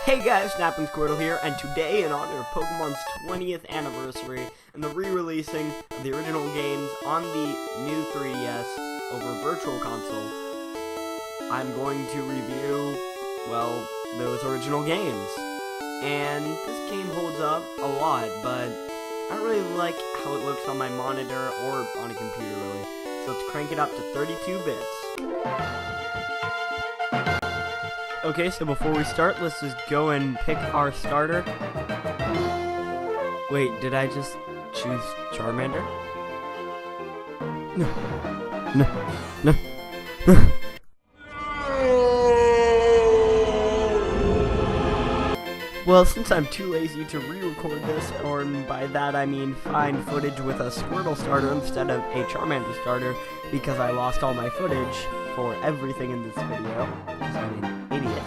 Hey guys, Snap and Squirtle here, and today, in honor of Pokemon's 20th anniversary and the re-releasing of the original games on the new 3DS over Virtual Console, I'm going to review, well, those original games. And this game holds up a lot, but I don't really like how it looks on my monitor or on a computer, really. So let's crank it up to 32 bits. Okay, so before we start, let's just go and pick our starter. Wait, did I just choose Charmander? No. Well, since I'm too lazy to re-record this, or by that I mean find footage with a Squirtle starter instead of a Charmander starter, because I lost all my footage for everything in this video, because I'm an idiot,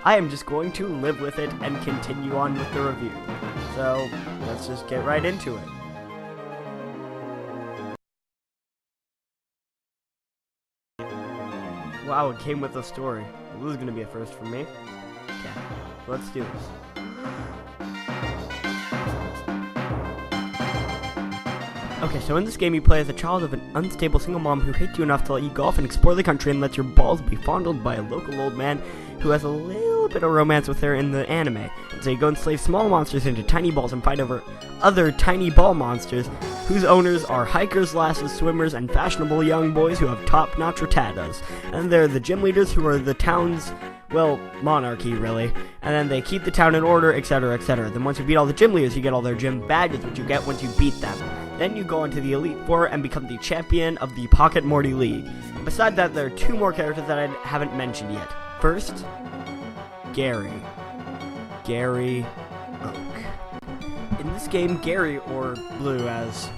I am just going to live with it and continue on with the review. So, let's just get right into it. Wow, it came with a story. Well, this is going to be a first for me. Okay, let's do this. Okay, so in this game you play as a child of an unstable single mom who hates you enough to let you go off and explore the country and let your balls be fondled by a local old man who has a little bit of romance with her in the anime. And so you go and slave small monsters into tiny balls and fight over other tiny ball monsters whose owners are hikers, lasses, swimmers, and fashionable young boys who have top-notch rattatas. And they're the gym leaders who are the town's, well, monarchy, really. And then they keep the town in order, etc., etc. Then once you beat all the gym leaders, you get all their gym badges, which you get once you beat them. Then you go into the Elite Four and become the champion of the Pocket Morty League. Beside that, there are two more characters that I haven't mentioned yet. First, Gary Oak. In this game, Gary, or Blue as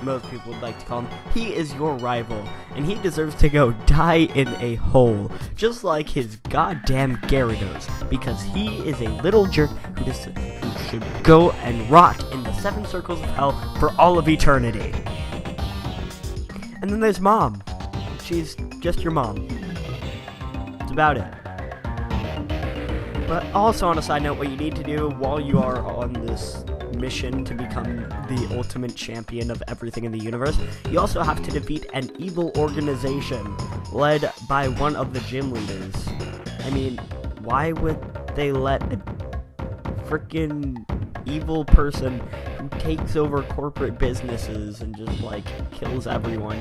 most people would like to call him, he is your rival, and he deserves to go die in a hole, just like his goddamn Gyarados, because he is a little jerk who should go and rot in the 7 circles of hell for all of eternity. And then there's Mom. She's just your mom. That's about it. But also, on a side note, what you need to do while you are on this mission to become the ultimate champion of everything in the universe, you also have to defeat an evil organization led by one of the gym leaders. I mean, why would they let a frickin' evil person who takes over corporate businesses and just, like, kills everyone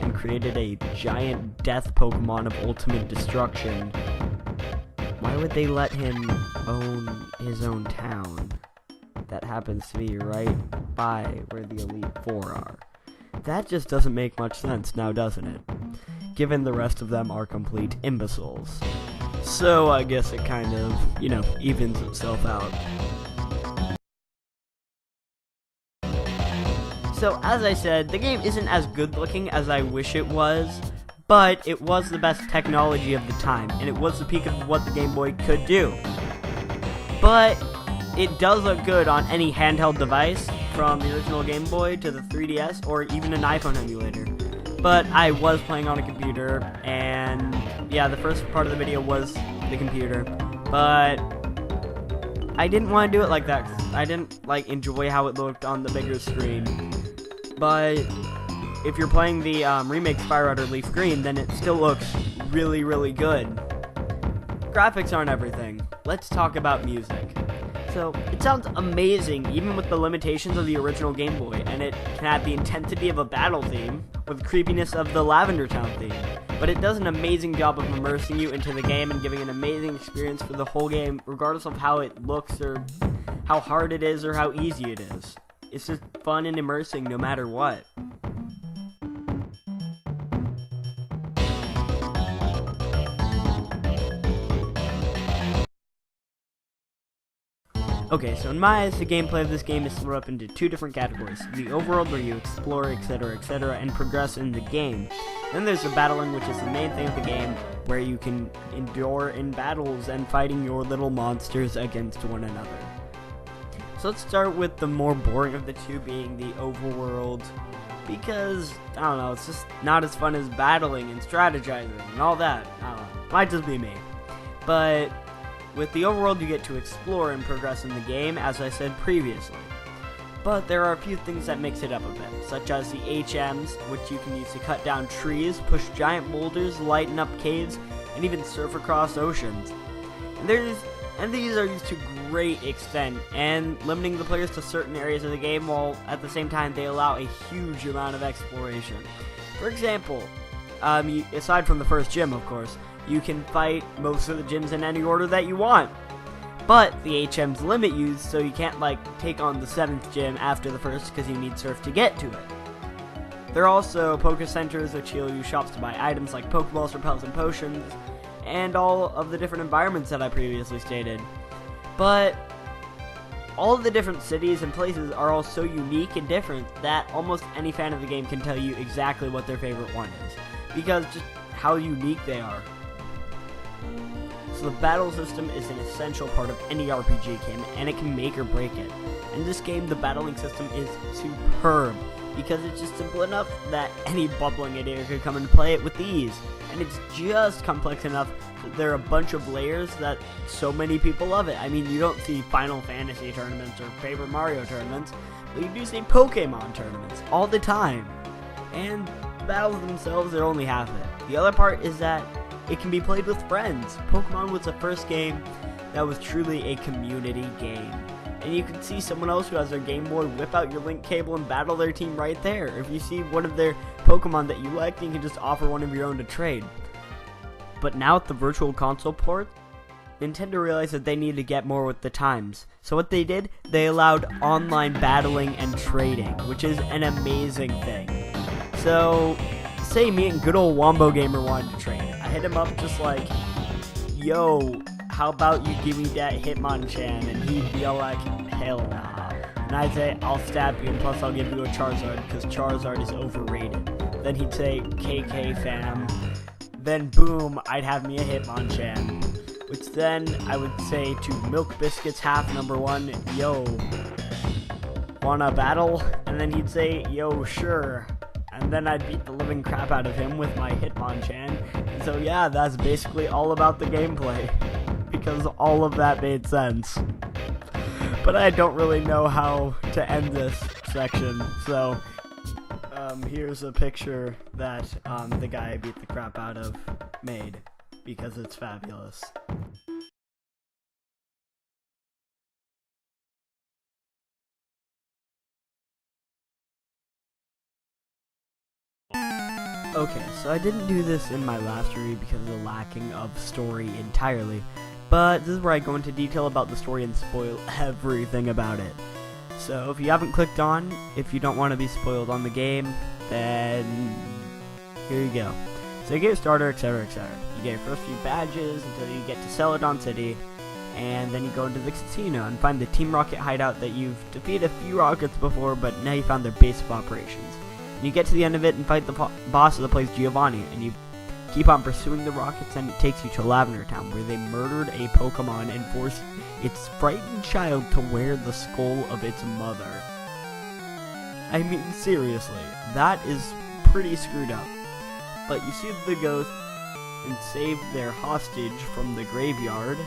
and created a giant death Pokemon of ultimate destruction, why would they let him own his own town that happens to be right by where the Elite Four are? That just doesn't make much sense now, doesn't it? Given the rest of them are complete imbeciles. So I guess it kind of, evens itself out. So as I said, the game isn't as good looking as I wish it was, but it was the best technology of the time, and it was the peak of what the Game Boy could do. But it does look good on any handheld device, from the original Game Boy to the 3DS, or even an iPhone emulator. But I was playing on a computer, and yeah, the first part of the video was the computer, but I didn't want to do it like that, 'cause I didn't enjoy how it looked on the bigger screen. But if you're playing the remake Fire Red or Leaf Green, then it still looks really, really good. Graphics aren't everything. Let's talk about music. So, it sounds amazing, even with the limitations of the original Game Boy, and it can have the intensity of a battle theme, with creepiness of the Lavender Town theme. But it does an amazing job of immersing you into the game and giving an amazing experience for the whole game, regardless of how it looks, or how hard it is, or how easy it is. It's just fun and immersing no matter what. Okay, so in my eyes, the gameplay of this game is split up into two different categories. The overworld, where you explore, etc., and progress in the game. Then there's the battling, which is the main thing of the game, where you can endure in battles and fighting your little monsters against one another. So let's start with the more boring of the two, being the overworld, because, I don't know, it's just not as fun as battling and strategizing and all that. I don't know, might just be me. But With the overworld, you get to explore and progress in the game, as I said previously. But there are a few things that mix it up a bit, such as the HMs, which you can use to cut down trees, push giant boulders, lighten up caves, and even surf across oceans. And these are used to great extent, and limiting the players to certain areas of the game, while at the same time they allow a huge amount of exploration. For example, aside from the first gym, of course, you can fight most of the gyms in any order that you want. But the HMs limit you, so you can't take on the 7th gym after the first because you need surf to get to it. There are also Poké Centers, which will use shops to buy items like Pokeballs, Repels, and Potions, and all of the different environments that I previously stated. But all of the different cities and places are all so unique and different that almost any fan of the game can tell you exactly what their favorite one is, because just how unique they are. So the battle system is an essential part of any RPG game, and it can make or break it. In this game, the battling system is superb, because it's just simple enough that any bubbling idiot could come and play it with ease. And it's just complex enough that there are a bunch of layers that so many people love it. I mean, you don't see Final Fantasy tournaments or Paper Mario tournaments, but you do see Pokemon tournaments all the time. And the battles themselves are only half of it. The other part is that it can be played with friends. Pokemon was the first game that was truly a community game. And you can see someone else who has their Game Boy whip out your link cable and battle their team right there. If you see one of their Pokemon that you like, you can just offer one of your own to trade. But now with the Virtual Console port, Nintendo realized that they needed to get more with the times. So what they did, they allowed online battling and trading, which is an amazing thing. So, say me and good old Wombo Gamer wanted to trade. I hit him up just like, yo, how about you give me that Hitmonchan? And he'd be all like, hell nah. And I'd say, I'll stab you, and plus I'll give you a Charizard, because Charizard is overrated. Then he'd say, KK fam. Then boom, I'd have me a Hitmonchan. Which then I would say to Milk Biscuits half number 1, yo, wanna battle? And then he'd say, yo, sure. And then I'd beat the living crap out of him with my Hitmonchan. And so yeah, that's basically all about the gameplay, because all of that made sense. But I don't really know how to end this section, so here's a picture that the guy I beat the crap out of made, because it's fabulous. Okay, so I didn't do this in my last review because of the lacking of story entirely, but this is where I go into detail about the story and spoil everything about it. So if you haven't clicked on, if you don't want to be spoiled on the game, then here you go. So you get a starter, etc, etc. You get your first few badges until you get to Celadon City, and then you go into the casino and find the Team Rocket hideout that you've defeated a few rockets before, but now you found their base of operations. And you get to the end of it and fight the boss of the place, Giovanni, and you keep on pursuing the rockets, and it takes you to Lavender Town, where they murdered a Pokemon and forced its frightened child to wear the skull of its mother. I mean, seriously, that is pretty screwed up. But you see the ghost and save their hostage from the graveyard.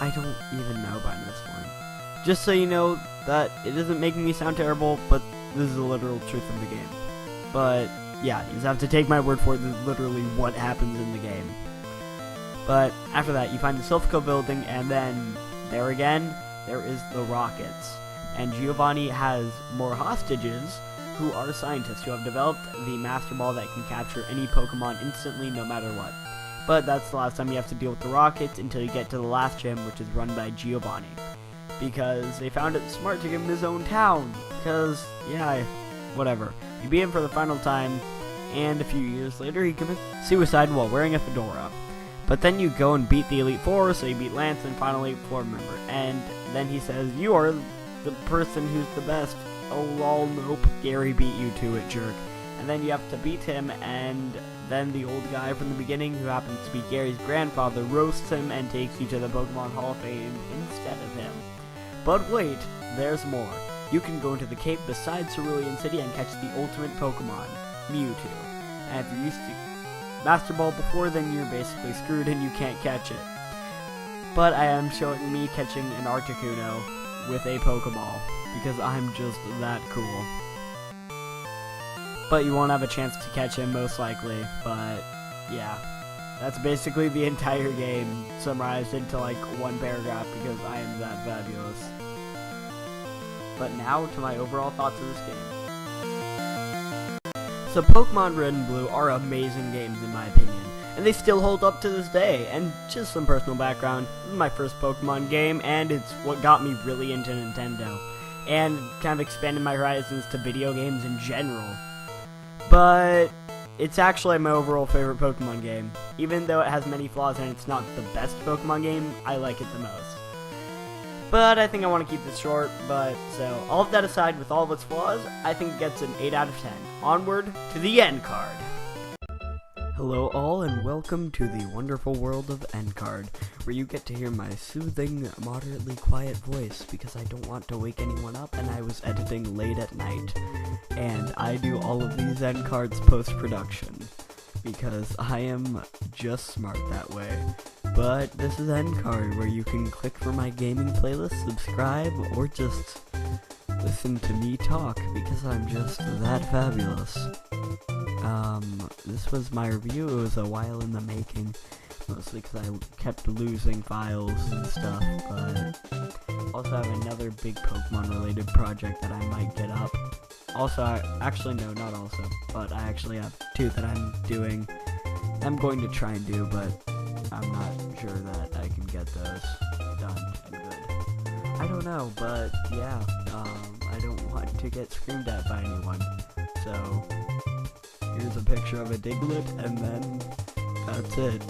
I don't even know by this one. Just so you know that it isn't making me sound terrible, but this is the literal truth of the game. But yeah, you just have to take my word for it. This is literally what happens in the game. But after that, you find the Silphico building, and then there again, there is the rockets. And Giovanni has more hostages who are scientists who have developed the Master Ball that can capture any Pokemon instantly, no matter what. But that's the last time you have to deal with the rockets until you get to the last gym, which is run by Giovanni. Because they found it smart to give him his own town. Because, yeah, whatever. You beat him for the final time, and a few years later he commits suicide while wearing a fedora. But then you go and beat the Elite Four, so you beat Lance and final Elite Four member. And then he says, you are the person who's the best. Oh lol, nope, Gary beat you to it, jerk. And then you have to beat him, and then the old guy from the beginning, who happens to be Gary's grandfather, roasts him and takes you to the Pokemon Hall of Fame instead of him. But wait, there's more. You can go into the cave beside Cerulean City and catch the ultimate Pokemon, Mewtwo. And if you're used to Master Ball before, then you're basically screwed and you can't catch it. but I am showing me catching an Articuno with a Pokeball, because I'm just that cool. But you won't have a chance to catch him, most likely, but yeah. That's basically the entire game summarized into like one paragraph, because I am that fabulous. But now to my overall thoughts of this game. So Pokemon Red and Blue are amazing games in my opinion, and they still hold up to this day. And just some personal background, this is my first Pokemon game, and it's what got me really into Nintendo, and kind of expanded my horizons to video games in general. But it's actually my overall favorite Pokemon game. Even though it has many flaws and it's not the best Pokemon game, I like it the most. But I think I want to keep this short, so all of that aside, with all of its flaws, I think it gets an 8 out of 10. Onward to the end card. Hello all, and welcome to the wonderful world of End Card, where you get to hear my soothing, moderately quiet voice, because I don't want to wake anyone up and I was editing late at night. And I do all of these End Cards post-production, because I am just smart that way. But this is End Card, where you can click for my gaming playlist, subscribe, or just listen to me talk, because I'm just that fabulous. This was my review. It was a while in the making, mostly because I kept losing files and stuff, but also I have another big Pokemon related project that I might get up. Also, actually no, not also, but I actually have 2 that I'm going to try and do, but I'm not sure that I can get those done and good. I don't know, but yeah, I don't want to get screamed at by anyone, so here's a picture of a Diglett, and then that's it.